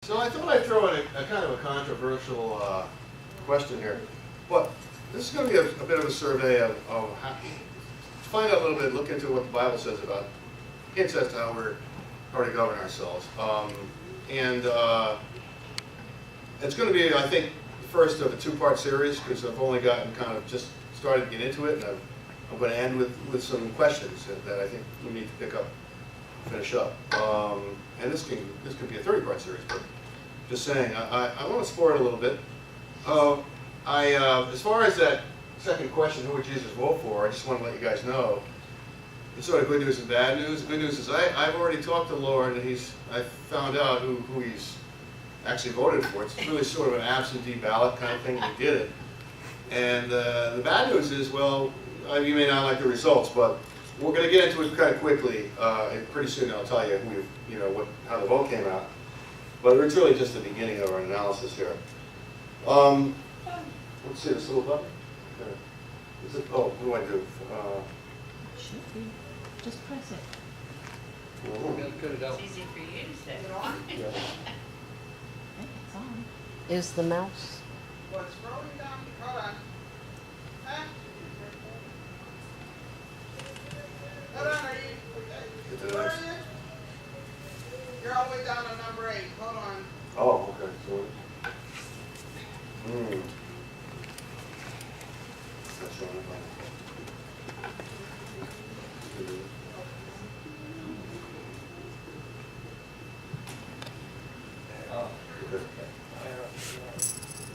So I thought I'd throw in a kind of a controversial question here. But this is going to be a bit of a survey of how, to find out a little bit, look into what the Bible says about hints as to how to govern ourselves. It's going to be, I think, the first of a two-part series because I've only gotten kind of just started to get into it, and I'm going to end with some questions that I think we need to pick up, finish up. And this could be a 30-part series, but just saying, I want to explore it a little bit. As far as that second question, who would Jesus vote for, I just want to let you guys know, it's sort of good news and bad news. The good news is I've already talked to the Lord, and I found out who he's actually voted for. It's really sort of an absentee ballot kind of thing. We did it. And the bad news is, well, you may not like the results, but we're going to get into it kind of quickly, and pretty soon I'll tell you how the vote came out. But it's really just the beginning of our analysis here. Let's see this little button. Is it? Oh, what do I do? Should be. Just press it. It's easy for you to say. Yeah. It's on. Is the mouse? What's scrolling down? Hold on. Huh? Hold on, are you? Get to the Where next. are you? You're all the way down to number 8. Hold on. Oh, okay. So, that's showing up.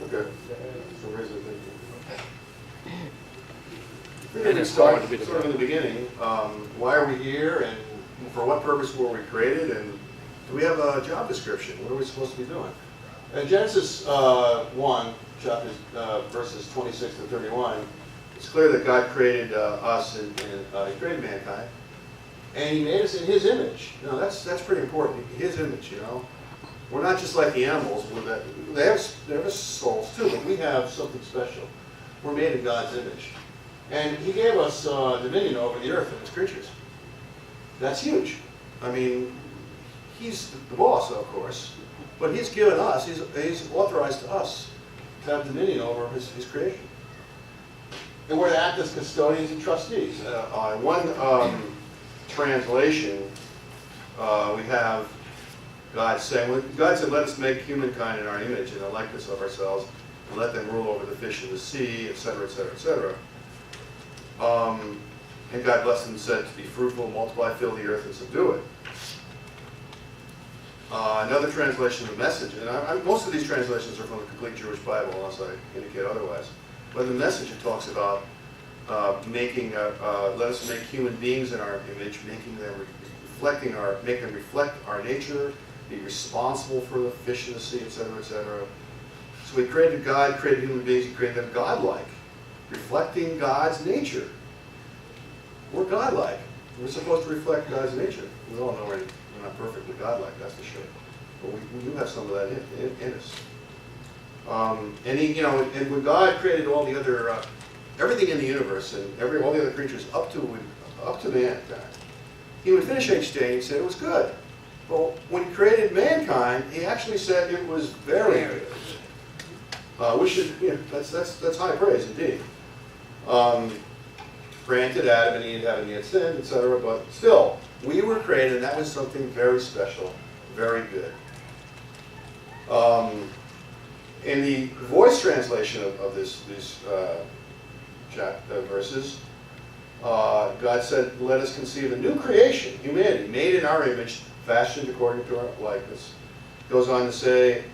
Okay. So where's the thing? We can start sort of in the beginning. Why are we here, and for what purpose were we created, and do we have a job description? What are we supposed to be doing? In Genesis 1, chapters, verses 26 to 31, it's clear that God created us, and He created mankind, and He made us in His image. You know, that's pretty important. His image, you know. We're not just like the animals. They have souls too, but we have something special. We're made in God's image. And He gave us dominion over the earth and its creatures. That's huge. I mean, He's the boss, of course, but He's given us, He's authorized us to have dominion over His creation. And we're to act as custodians and trustees. One translation, we have God saying, God said, let us make humankind in our image and the likeness of ourselves, and let them rule over the fish in the sea, etc., etc., etc. And God blessed them and said to be fruitful, multiply, fill the earth, and subdue it. Another translation of the Message, and most of these translations are from the complete Jewish Bible, unless I indicate otherwise. But in the Message, it talks about let us make human beings in our image, making them reflect our nature, be responsible for the fish in the sea, etc., etc. So God created human beings, He created them godlike, reflecting God's nature. We're godlike. We're supposed to reflect God's nature. We all know we're not perfectly godlike, that's for sure. But we do have some of that in us. And when God created all the other, everything in the universe and all the other creatures up to mankind, He would finish each day and say it was good. Well, when He created mankind, He actually said it was very good. That's high praise indeed. Granted, Adam and Eve haven't yet sinned, etc., but still, we were created, and that was something very special, very good. In the Voice translation of these verses, God said, let us conceive a new creation, humanity, made in our image, fashioned according to our likeness. Goes on to say,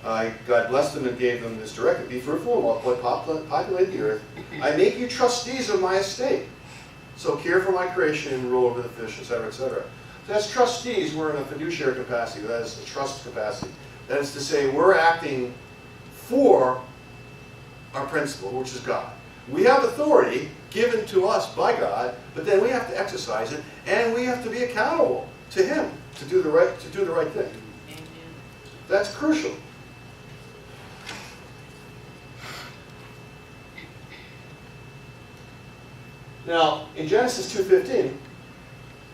God blessed them and gave them this directive, be fruitful and multiply, populate the earth. I make you trustees of my estate. So care for my creation and rule over the fish, etc., etc. So as trustees, we're in a fiduciary capacity, that is a trust capacity. That is to say, we're acting for our principal, which is God. We have authority given to us by God, but then we have to exercise it, and we have to be accountable to Him to do the right thing. Amen. That's crucial. Now, in Genesis 2:15,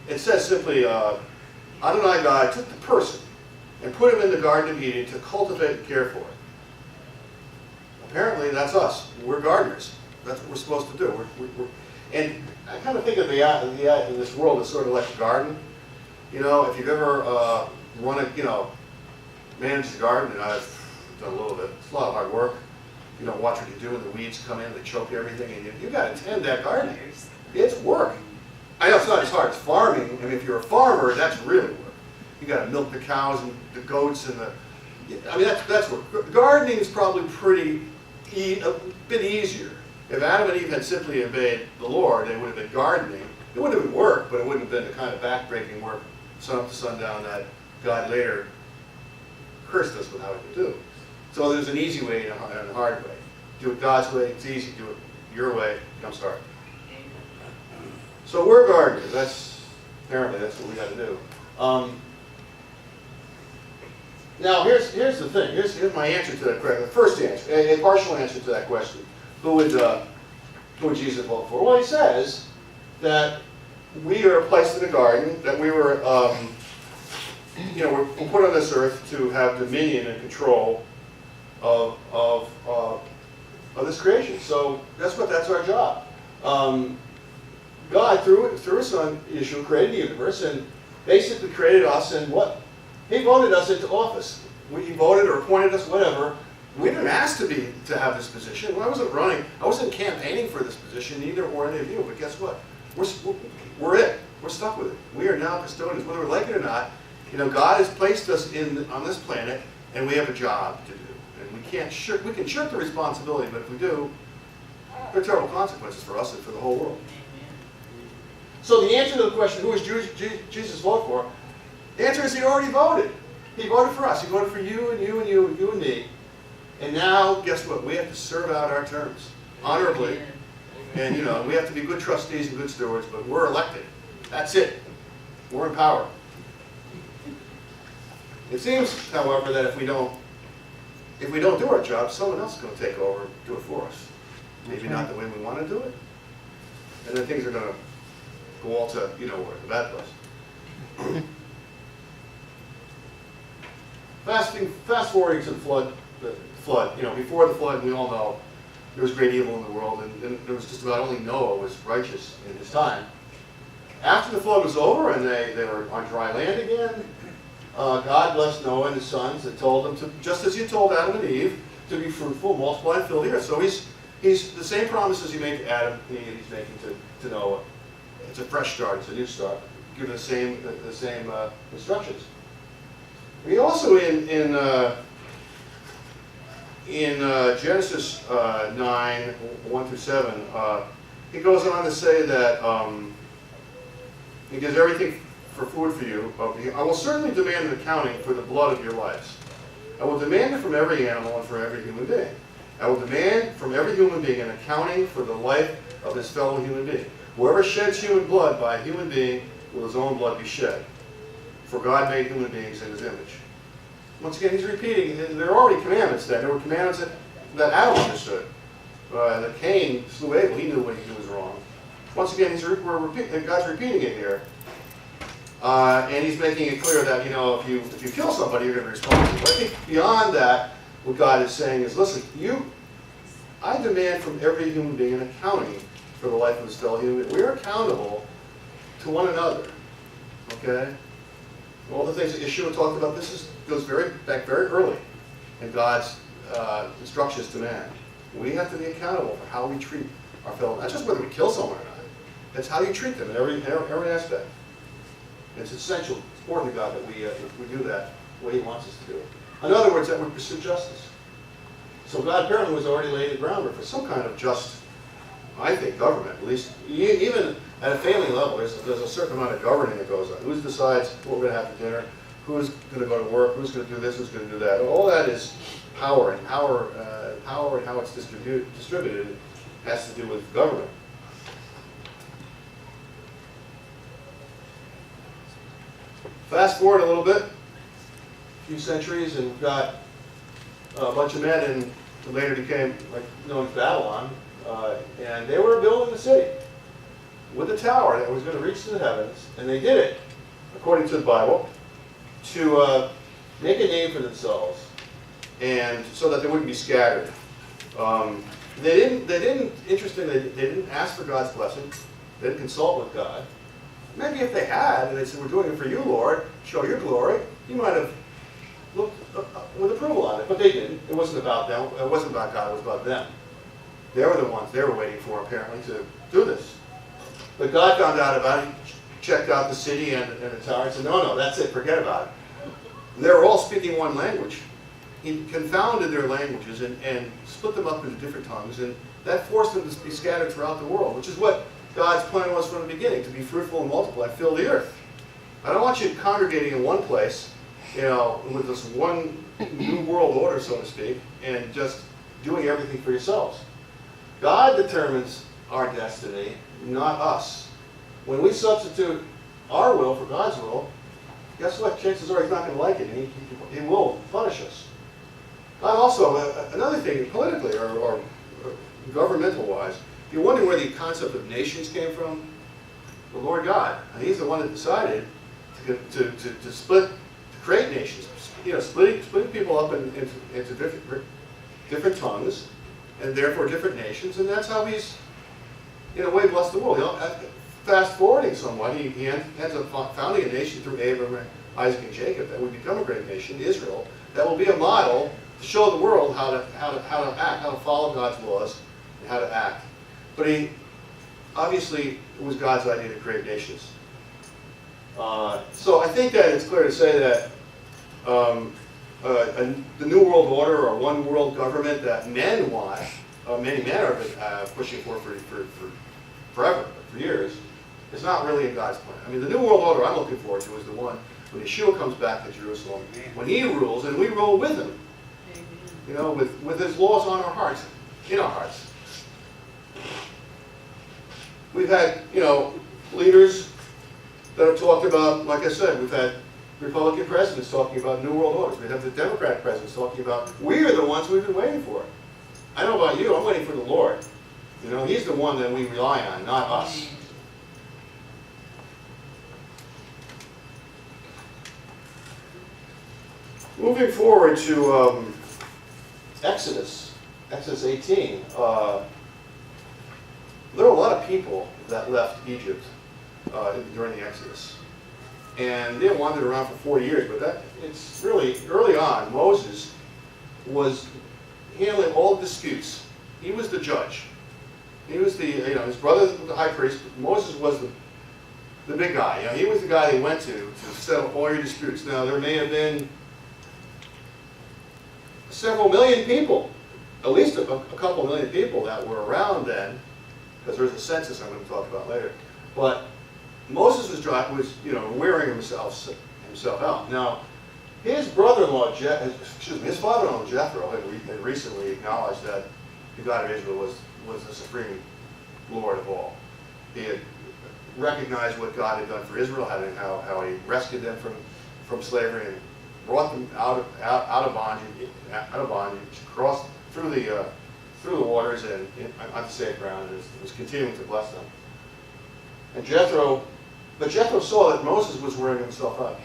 it says simply, Adonai God took the person and put him in the Garden of Eden to cultivate and care for it. Apparently, that's us. We're gardeners. That's what we're supposed to do. And I kind of think of in this world as sort of like a garden. You know, if you've ever managed a garden, and I've done a little bit, it's a lot of hard work. You don't watch what you do, and the weeds come in, they choke everything, and you got to tend that garden. It's work. I know it's not as hard as farming. I mean, if you're a farmer, that's really work. You got to milk the cows and the goats and that's work. Gardening is probably a bit easier. If Adam and Eve had simply obeyed the Lord, they would have been gardening. It would have been work, but it wouldn't have been the kind of backbreaking work, sun up to sundown, that God later cursed us with how to do. So there's an easy way and a hard way. Do it God's way, it's easy. Do it your way, it becomes hard. So we're gardeners. Apparently that's what we got to do. Now here's the thing. Here's my answer to that question. The first answer, a partial answer to that question. Who would Jesus vote for? Well, he says that we are placed in a garden, that we were, we're put on this earth to have dominion and control of this creation. So that's our job. God, through His Son, Yeshua, created the universe and basically created us, and what? He voted us into office. He voted or appointed us, whatever. We didn't ask to have this position. I wasn't running. I wasn't campaigning for this position, neither or any of you. But guess what? We're it. We're stuck with it. We are now custodians, whether we like it or not. God has placed us on this planet, and we have a job to do. And we can shirk the responsibility, but if we do, there are terrible consequences for us and for the whole world. So the answer to the question, who is Jesus vote for? The answer is He already voted. He voted for us. He voted for you and you and you and you and me. And now, guess what? We have to serve out our terms honorably. And we have to be good trustees and good stewards, but we're elected. That's it. We're in power. It seems, however, that if we don't do our job, someone else is going to take over and do it for us. Maybe not the way we want to do it. And then things are going to go all to, where, the bad place. Fast forwarding to the flood. Before the flood, we all know there was great evil in the world, and there was just about only Noah was righteous in his time. After the flood was over and they were on dry land again, God blessed Noah and his sons and told them to, just as He told Adam and Eve, to be fruitful, multiply, and fill the earth. So He's the same promises He made to Adam and Eve, He's making to Noah. It's a fresh start. It's a new start. Given the same instructions. We also in Genesis 9, 1 through 7, he goes on to say that He gives everything for food for you. I will certainly demand an accounting for the blood of your lives. I will demand it from every animal and from every human being. I will demand from every human being an accounting for the life of his fellow human being. Whoever sheds human blood by a human being will his own blood be shed. For God made human beings in His image. Once again, He's repeating, there are already commandments then. There were commandments that Adam understood. That Cain slew Abel. He knew what he did was wrong. Once again, God's repeating it here. And He's making it clear that, if you kill somebody, you're going to be responsible. But I think beyond that, what God is saying is, listen, I demand from every human being an accounting for the life of his fellow human being. We are accountable to one another. Okay? All the things that Yeshua talked about, goes back very early in God's instructions to man. We have to be accountable for how we treat our fellow, not just whether we kill someone or not. It's how you treat them in every aspect. It's essential. It's important to God that we do that the way He wants us to do it. In other words, that we pursue justice. So God apparently was already laying the groundwork for some kind of just, I think, government. At least, even at a family level, there's a certain amount of governing that goes on. Who decides what we're going to have for dinner? Who's going to go to work? Who's going to do this? Who's going to do that? All that is power, and power and how it's distributed has to do with government. Fast forward a little bit, a few centuries, and we've got a bunch of men in what later became known as Babylon, and they were building the city with a tower that was going to reach to the heavens, and they did it, according to the Bible, to make a name for themselves, and so that they wouldn't be scattered. Interestingly, they didn't ask for God's blessing. They didn't consult with God. Maybe if they had, and they said, we're doing it for you, Lord, show your glory, He might have looked with approval on it, but they didn't. It wasn't about them. It wasn't about God. It was about them. They were the ones they were waiting for, apparently, to do this. But God found out about it, checked out the city and the tower, and said, no, that's it, forget about it. They were all speaking one language. He confounded their languages and split them up into different tongues, and that forced them to be scattered throughout the world, which is what God's plan was from the beginning, to be fruitful and multiply, fill the earth. I don't want you congregating in one place, with this one new world order, so to speak, and just doing everything for yourselves. God determines our destiny, not us. When we substitute our will for God's will, guess what? Chances are He's not going to like it, and He will punish us. God also, another thing, politically or governmental-wise, if you're wondering where the concept of nations came from, the Lord God. And He's the one that decided to split, to create nations. Splitting people up into different tongues, and therefore different nations, and that's how He's, in a way, blessed the world. Fast forwarding somewhat, He ends up founding a nation through Abraham, Isaac, and Jacob that would become a great nation, Israel, that will be a model to show the world how to act, how to follow God's laws, and how to act. But obviously, it was God's idea to create nations. So I think that it's clear to say that the New World Order, or one world government that men want, many men have been pushing for forever, for years, is not really in God's plan. I mean, the New World Order I'm looking forward to is the one when Yeshua comes back to Jerusalem, when He rules and we rule with Him. With His laws on our hearts, in our hearts. We've had, leaders that have talked about, like I said, we've had Republican presidents talking about New World Orders. We have the Democratic presidents talking about, we are the ones we've been waiting for. I don't know about you, I'm waiting for the Lord. He's the one that we rely on, not us. Moving forward to Exodus 18. There were a lot of people that left Egypt during the Exodus. And they wandered around for 40 years, but it's really, early on, Moses was handling all the disputes. He was the judge. He was his brother was the high priest. Moses was the big guy. He was the guy they went to settle all your disputes. Now, there may have been several million people, at least a couple million people that were around then, because there's a census I'm going to talk about later. But Moses was wearing himself out. Now, his brother-in-law, his father-in-law Jethro had recently acknowledged that the God of Israel was the supreme Lord of all. He had recognized what God had done for Israel, how He rescued them from slavery and brought them out of bondage, crossed through the waters and onto safe ground, and was continuing to bless them. And Jethro saw that Moses was wearing himself out,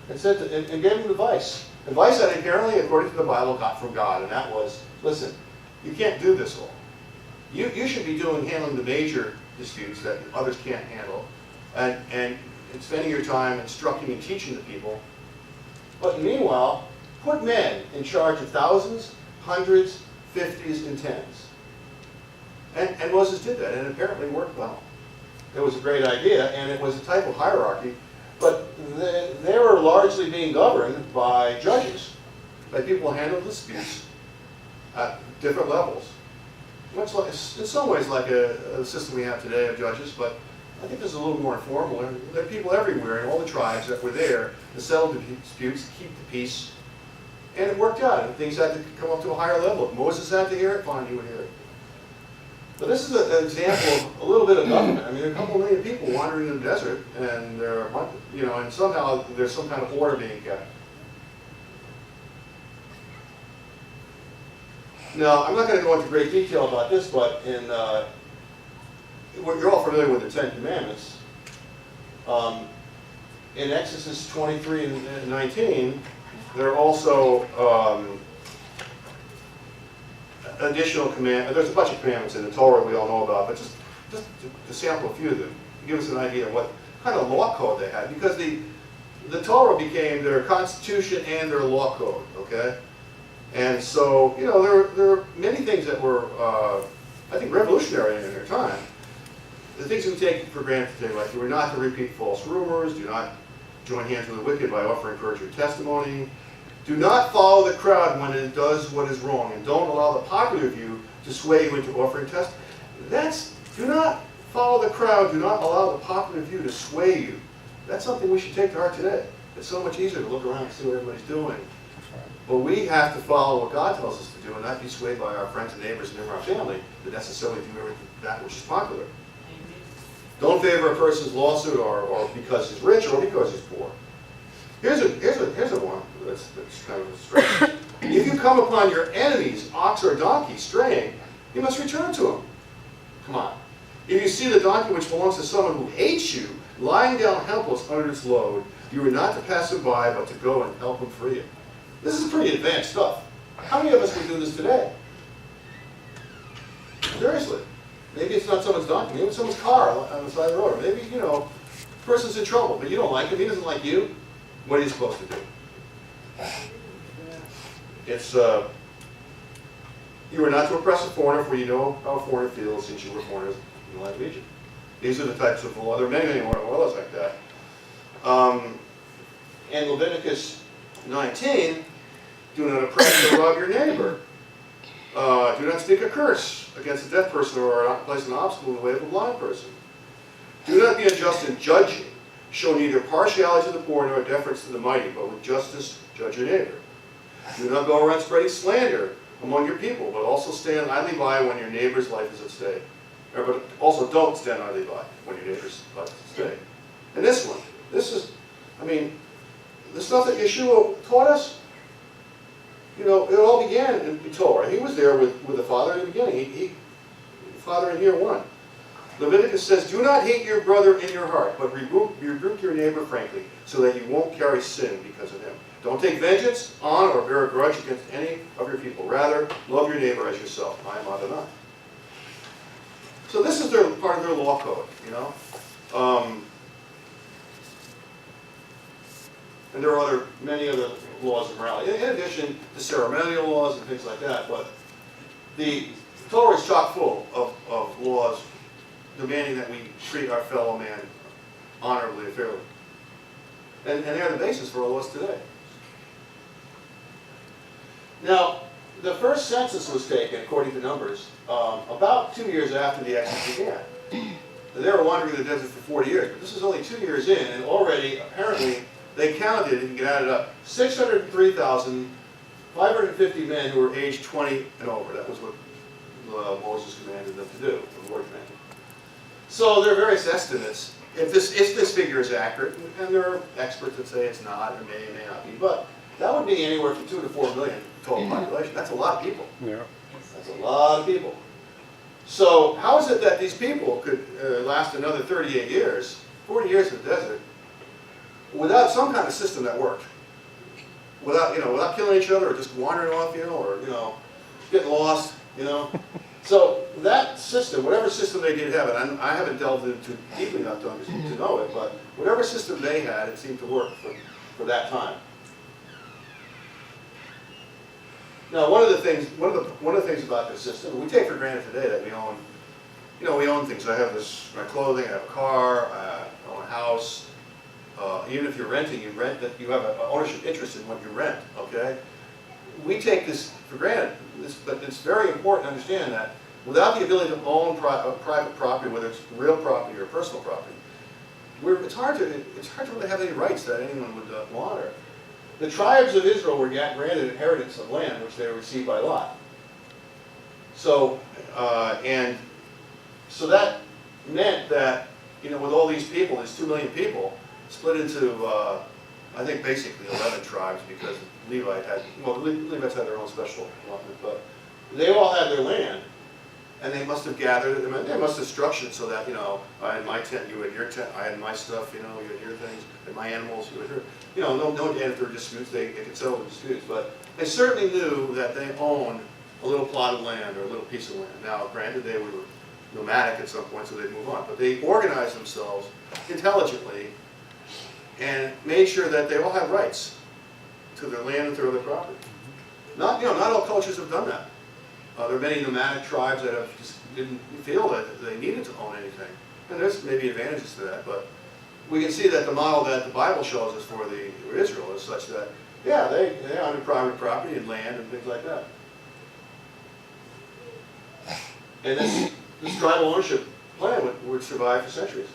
and gave him advice that apparently, according to the Bible, got from God, and that was, listen, you can't do this all. You should be handling the major disputes that others can't handle, and spending your time instructing and teaching the people. But meanwhile, put men in charge of thousands, hundreds, fifties, and tens. And Moses did that, and it apparently worked well. It was a great idea, and it was a type of hierarchy, but they were largely being governed by judges, by people who handled disputes at different levels. Much like, in some ways, like a system we have today of judges, but I think this is a little more informal. There are people everywhere in all the tribes that were there to settle the disputes, keep the peace, and it worked out. And things had to come up to a higher level. If Moses had to hear it, fine, he would hear it. But this is an example of a little bit of government. I mean, a couple million people wandering in the desert, and and somehow there's some kind of order being kept. Now, I'm not going to go into great detail about this, but you're all familiar with the Ten Commandments. In Exodus 23 and 19, there are also additional command. There's a bunch of commandments in the Torah we all know about, but just to sample a few of them, to give us an idea of what kind of law code they had, because the Torah became their constitution and their law code. Okay, and so there are many things that were I think revolutionary in their time. The things we take for granted today, like you were not to repeat false rumors, do not join hands with the wicked by offering perjured testimony, do not follow the crowd when it does what is wrong, and don't allow the popular view to sway you into offering testimony. Do not follow the crowd, do not allow the popular view to sway you. That's something we should take to heart today. It's so much easier to look around and see what everybody's doing. But we have to follow what God tells us to do and not be swayed by our friends and neighbors and our family to necessarily do everything that which is popular. Don't favor a person's lawsuit or because he's rich or because he's poor. Here's a one that's kind of strange. If you come upon your enemy's ox or donkey straying, you must return to him. Come on. If you see the donkey which belongs to someone who hates you, lying down helpless under its load, you are not to pass him by, but to go and help him free it. This is pretty advanced stuff. How many of us would do this today? Seriously. Maybe it's not someone's donkey, maybe it's someone's car on the side of the road. Or maybe, the person's in trouble, but you don't like him, he doesn't like you. What are you supposed to do? It's, you are not to oppress a foreigner, for you know how a foreigner feels since you were foreigners in the land of Egypt. These are the types of law. There are many more laws like that. And Leviticus 19, do not oppress or rob your neighbor. Do not speak a curse against a deaf person or place an obstacle in the way of a blind person. Do not be unjust in judging. Show neither partiality to the poor nor deference to the mighty, but with justice judge your neighbor. Do not go around spreading slander among your people, but also stand idly by when your neighbor's life is at stake. But also don't stand idly by when your neighbor's life is at stake. And this one, the stuff that Yeshua taught us, it all began in Torah. He was there with the Father in the beginning. Father in here one. Leviticus says, do not hate your brother in your heart, but rebuke your neighbor frankly, so that you won't carry sin because of him. Don't take vengeance on or bear a grudge against any of your people. Rather, love your neighbor as yourself. I am Adonai. So this is part of their law code, And there are many other laws of morality, in addition to ceremonial laws and things like that. But the Torah is chock full of laws demanding that we treat our fellow man honorably and fairly. And they're the basis for all of us today. Now, the first census was taken, according to Numbers, about 2 years after the Exodus began. They were wandering in the desert for 40 years, but this is only 2 years in, and already, apparently, they counted, if you can add it up, 603,550 men who were aged 20 and over. That was what Moses commanded them to do, the Lord commanded. So there are various estimates. If this figure is accurate, and there are experts that say it's not, or may not be, but that would be anywhere from 2 to 4 million total population. That's a lot of people. Yeah. That's a lot of people. So how is it that these people could last another 38 years, 40 years in the desert, without some kind of system that worked? Without killing each other or just wandering off, or getting lost, So that system, whatever system they did have, and I haven't delved into deeply enough to know it, but whatever system they had, it seemed to work for that time. Now, one of the things about this system, we take for granted today that we own, we own things. I have my clothing, I have a car, I own a house. Even if you're renting, you have an ownership interest in what you rent. Okay, we take this for granted, but it's very important to understand that without the ability to own private property, whether it's real property or personal property, it's hard to really have any rights that anyone would want. The tribes of Israel were granted inheritance of land, which they received by lot. So, so that meant that, with all these people, there's 2 million people, split into, I think basically 11 tribes, because Levites had their own special allotment, but they all had their land, And they must have gathered, I mean, they must have structured so that, you know, I had my tent, you had your tent, I had my stuff, you know, you had your things, and my animals, you had your, you know, and if there were disputes, they could settle the disputes. But they certainly knew that they owned a little plot of land or a little piece of land. Now, granted, they were nomadic at some point, so they'd move on. But they organized themselves intelligently and made sure that they all had rights to their land and to their property. Not, you know, not all cultures have done that. There are many nomadic tribes that have just didn't feel that they needed to own anything. And there's maybe advantages to that, but we can see that the model that the Bible shows us for Israel is such that, yeah, they own private property and land and things like that. And this tribal ownership plan would survive for centuries.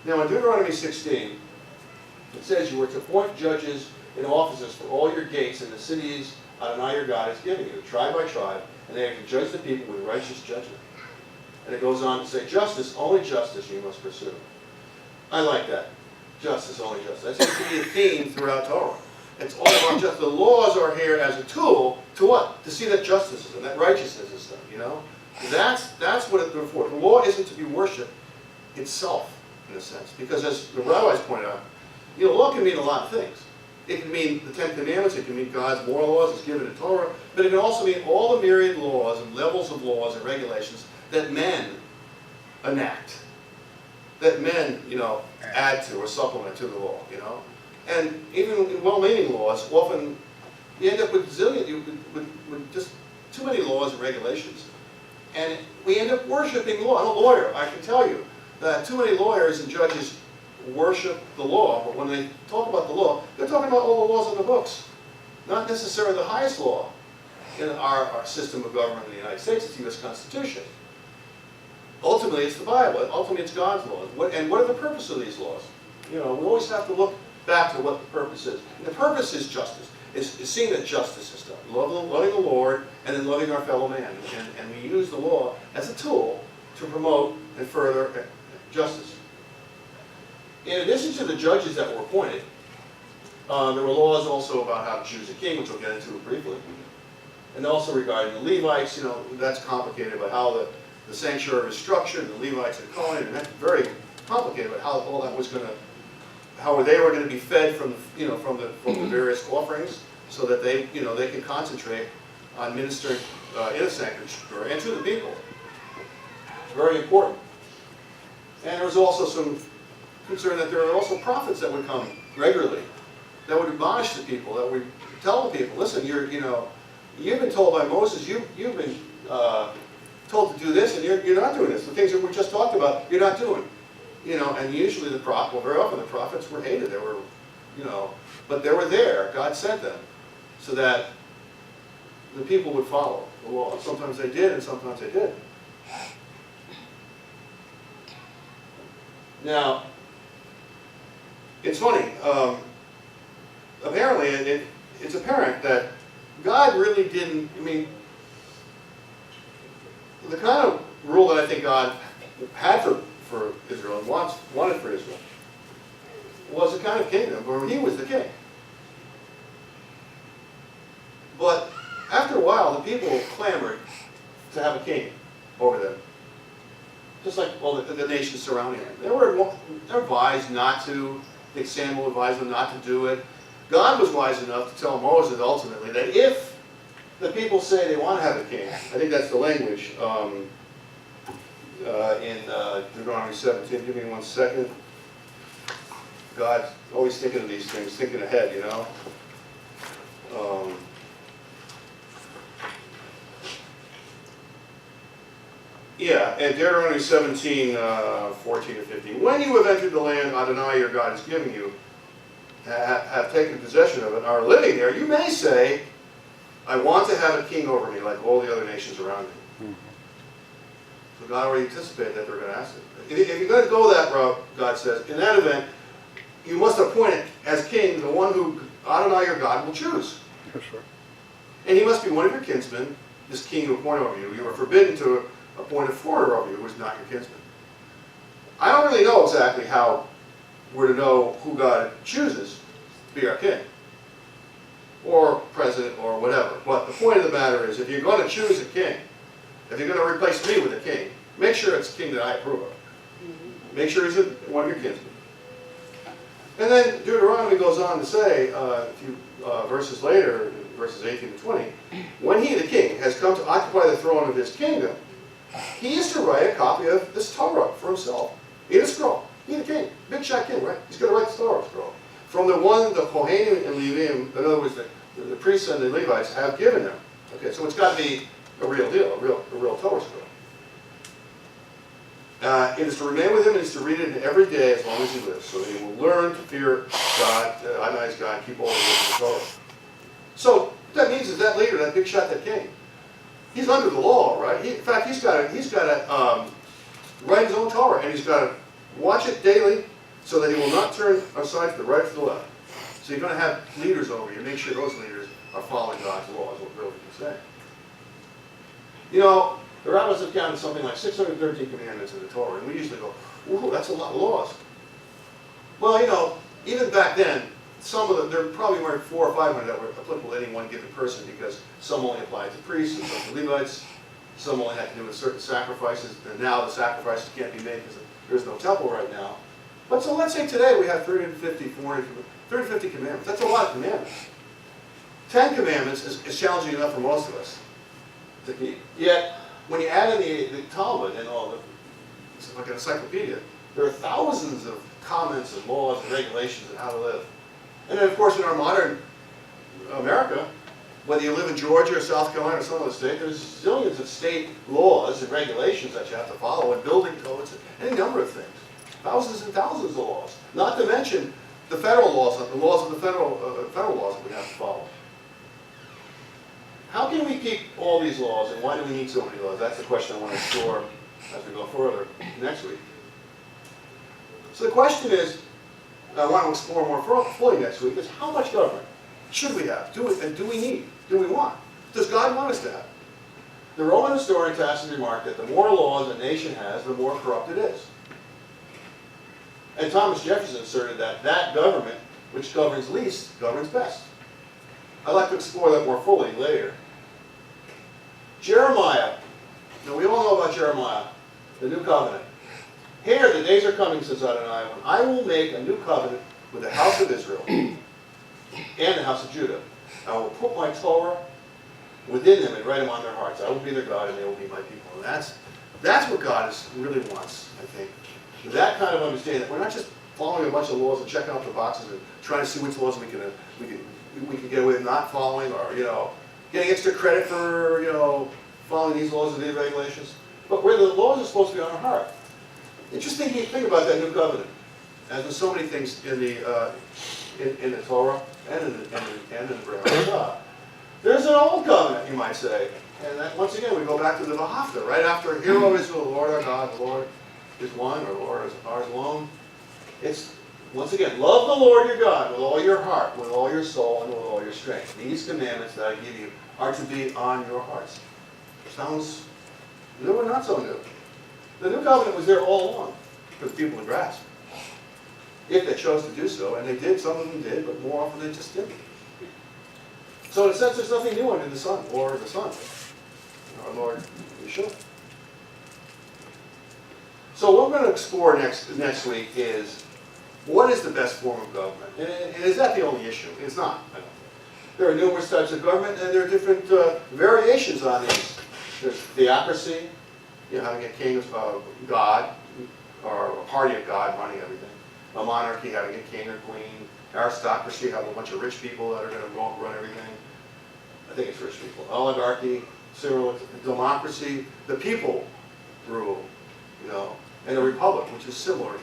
Now in Deuteronomy 16, it says you were to appoint judges and officers for all your gates in the cities Adonai your God is giving you, tribe by tribe, and they are to judge the people with righteous judgment. And it goes on to say, justice, only justice you must pursue. I like that. Justice, only justice. That seems to be a theme throughout Torah. It's all about justice. The laws are here as a tool to what? To see that justice is and that righteousness is done, you know? That's what it's for. The law isn't to be worshipped itself, in a sense. Because as the rabbis point out, you know, law can mean a lot of things. It can mean the Ten Commandments, it can mean God's moral laws, it's given in Torah, but it can also mean all the myriad laws and levels of laws and regulations that men enact, that men, you know, add to or supplement to the law, you know. And even in well-meaning laws, often you end up with with just too many laws and regulations. And we end up worshiping law. I'm a lawyer, I can tell you that too many lawyers and judges worship the law, but when they talk about the law, they're talking about all the laws in the books, not necessarily the highest law in our system of government in the United States. It's the U.S. Constitution. Ultimately, it's the Bible. Ultimately, it's God's laws. And what are the purpose of these laws? You know, we always have to look back to what the purpose is. And the purpose is justice. Is seeing that justice is done. Loving the Lord and then loving our fellow man. And we use the law as a tool to promote and further justice. In addition to the judges that were appointed, there were laws also about how to choose a king, which we'll get into briefly. And also regarding the Levites, you know, that's complicated about how the sanctuary was structured, the Levites and Cohen, and that's very complicated about how all that was going to, how they were going to be fed from the, you know, from the various offerings, so that they, you know, they could concentrate on ministering in a sanctuary and to the people. Very important. And there was also some concern that there are also prophets that would come regularly, that would admonish the people, that would tell the people, listen, you've been told by Moses, you've been told to do this, and you're not doing this. The things that we just talked about, you're not doing. You know, and usually very often the prophets were hated. They were, you know, but they were there. God sent them so that the people would follow the law. Sometimes they did, and sometimes they did. Now, it's funny. Apparently, it's apparent that God really didn't. I mean, the kind of rule that I think God had for Israel and wanted for Israel was a kind of kingdom where he was the king. But after a while, the people clamored to have a king over them, just like all the nations surrounding them. They were advised not to. I think Samuel advised them not to do it. God was wise enough to tell Moses ultimately that if the people say they want to have a king, I think that's the language in Deuteronomy 17. Give me 1 second. God's always thinking of these things, thinking ahead, you know. Yeah, and Deuteronomy 17, 14 to 15. When you have entered the land Adonai your God is giving you, have taken possession of it, and are living there, you may say, I want to have a king over me like all the other nations around me. Mm-hmm. So God already anticipated that they were going to ask it. If you're going to go that route, God says, in that event, you must appoint as king the one who Adonai your God will choose. For sure. And he must be one of your kinsmen, this king who appointed over you. You are forbidden to appoint a foreigner over you who is not your kinsman. I don't really know exactly how we're to know who God chooses to be our king, or president, or whatever. But the point of the matter is, if you're going to choose a king, if you're going to replace me with a king, make sure it's a king that I approve of. Make sure he's one of your kinsmen. And then Deuteronomy goes on to say, a few verses later, verses 18 to 20, when he, the king, has come to occupy the throne of his kingdom, he is to write a copy of this Torah for himself in a scroll. He, the king, big shot king, right? He's going to write the Torah scroll. From the one the Kohanim and Levim, in other words, the priests and the Levites have given him. Okay, so it's got to be a real deal, a real Torah scroll. It is to remain with him and is to read it every day as long as he lives, so that he will learn to fear God, Adonai's God, keep all the words of the Torah. So what that means is that leader, that big shot, that king, he's under the law, right? In fact, he's got to write his own Torah, and he's got to watch it daily so that he will not turn aside to the right or to the left. So you're going to have leaders over you. Make sure those leaders are following God's law, is what Bill can say. You know, the rabbis have counted something like 613 commandments in the Torah, and we usually go, ooh, that's a lot of laws. Well, you know, even back then, some of them, there probably weren't 400 or 500 that were applicable to any one given person, because some only applied to priests and some to Levites, some only had to do with certain sacrifices, and now the sacrifices can't be made because there's no temple right now. But so let's say today we have 350 commandments. That's a lot of commandments. 10 commandments is challenging enough for most of us to keep. Yet, when you add in the Talmud and all it's like an encyclopedia, there are thousands of comments and laws and regulations on how to live. And then, of course, in our modern America, whether you live in Georgia or South Carolina or some other state, there's zillions of state laws and regulations that you have to follow, and building codes, and any number of things. Thousands and thousands of laws. Not to mention the federal laws, the laws of the federal laws that we have to follow. How can we keep all these laws, and why do we need so many laws? That's the question I want to explore as we go further next week. So the question is, I want to explore more fully next week, is how much government should we have? Do we need? Do we want? Does God want us to have? The Roman historian Tacitus remarked that the more laws a nation has, the more corrupt it is. And Thomas Jefferson asserted that that government, which governs least, governs best. I'd like to explore that more fully later. Jeremiah. Now we all know about Jeremiah, the New Covenant. Here, the days are coming, says Adonai, when I will make a new covenant with the house of Israel and the house of Judah. I will put my Torah within them and write them on their hearts. I will be their God and they will be my people. And that's what God really wants, I think. That kind of understanding, that we're not just following a bunch of laws and checking off the boxes and trying to see which laws we can get away with not following, or, you know, getting extra credit for, you know, following these laws and these regulations. But where the laws are supposed to be on our heart. Interesting thing about that new covenant, as with so many things in the Torah and in the Brit Hadashah. There's an old covenant, you might say, and that, once again we go back to the V'hafta, right after "Hear, O Israel, the Lord our God, the Lord is one," or "the Lord is ours alone." It's once again, love the Lord your God with all your heart, with all your soul, and with all your strength. These commandments that I give you are to be on your hearts. Sounds new or not so new? The new covenant was there all along for the people to grasp, if they chose to do so, and they did. Some of them did, but more often they just didn't. So in a sense, there's nothing new under the sun, or the sun, our Lord Yeshua. So what we're going to explore next week is, what is the best form of government? And is that the only issue? It's not. I don't think. There are numerous types of government, and there are different variations on these. There's theocracy, you know, having a king of God, or a party of God running everything. A monarchy, having a king or queen. Aristocracy, having a bunch of rich people that are going to run everything. I think it's rich people. Oligarchy, democracy, the people rule, you know. And a republic, which is similar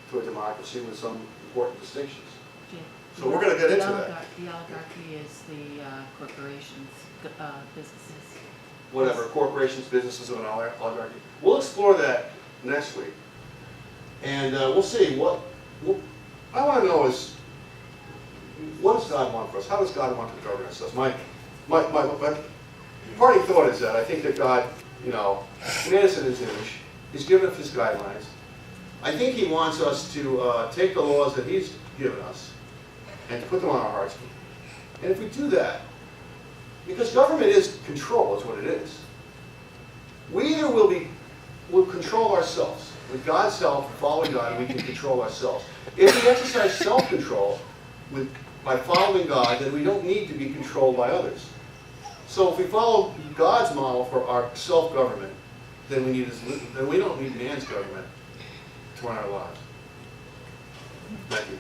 to a democracy with some important distinctions. Yeah. So we're going to get into that. The oligarchy is the corporations, businesses. Whatever, corporations, businesses, and oligarchy. We'll explore that next week. And we'll see what I want to know is, what does God want for us? How does God want to govern us? My parting thought is that I think that God, you know, made us in His image. He's given us His guidelines. I think He wants us to take the laws that He's given us and to put them on our hearts. And if we do that, Because government is control, is what it is. We either will control ourselves. With God's help, following God, we can control ourselves. If we exercise self-control by following God, then we don't need to be controlled by others. So if we follow God's model for our self-government, then we don't need man's government to run our lives. Thank you.